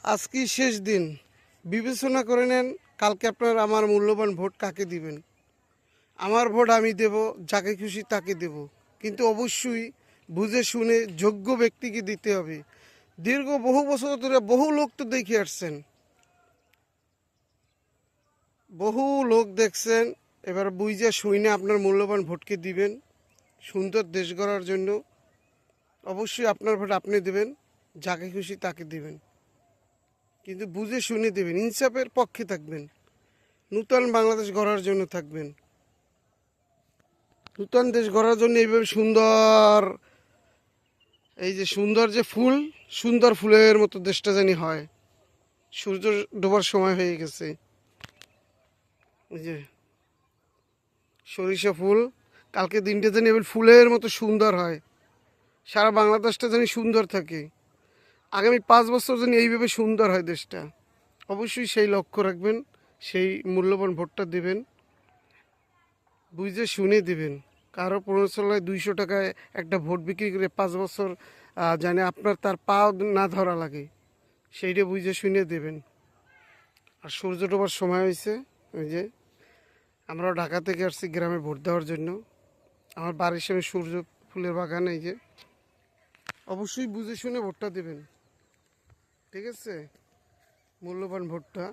আজকে শেষ দিন, বিবেচনা করে নেন কালকে আপনার আমার মূল্যবান ভোট কাকে দিবেন। আমার ভোট আমি দেব, যাকে খুশি তাকে দেব, কিন্তু অবশ্যই বুঝে শুনে যোগ্য ব্যক্তিকে দিতে হবে। দীর্ঘ বহু বছর ধরে বহু লোক তো দেখে আসছেন, বহু লোক দেখছেন। এবার বুঝে শুনে আপনার মূল্যবান ভোটকে দিবেন সুন্দর দেশ গড়ার জন্য। অবশ্যই আপনার ভোট আপনি দেবেন, যাকে খুশি তাকে দেবেন, কিন্তু বুঝে শুনে দেবেন, ইনসাফের পক্ষে থাকবেন, নূতন বাংলাদেশ গড়ার জন্য থাকবেন। নূতন দেশ গড়ার জন্য এইভাবে সুন্দর, এই যে সুন্দর যে ফুল, সুন্দর ফুলের মতো দেশটা জানি হয়। সূর্য ডোবার সময় হয়ে গেছে, ওই যে সরিষা ফুল, কালকে দিনটা জানি এবার ফুলের মতো সুন্দর হয়, সারা বাংলাদেশটা জানি সুন্দর থাকে। আগামী 5 বছর জানি এইভাবে সুন্দর হয় দেশটা। অবশ্যই সেই লক্ষ্য রাখবেন, সেই মূল্যবান ভোটটা দেবেন, বুঝে শুনে দেবেন। কারো প্ররোচনায় 200 টাকায় একটা ভোট বিক্রি করে 5 বছর জানে আপনার তার পাও না ধরা লাগে, সেইটা বুঝে শুনে দেবেন। আর সূর্য ডোবার সময় হয়েছে, ওই যে আমরা ঢাকা থেকে আসছি গ্রামে ভোট দেওয়ার জন্য। আমার বাড়ির সামনে সূর্য ফুলের বাগান, এই যে অবশ্যই বুঝে শুনে ভোটটা দেবেন, ঠিক আছে? মূল্যবান ভোটটা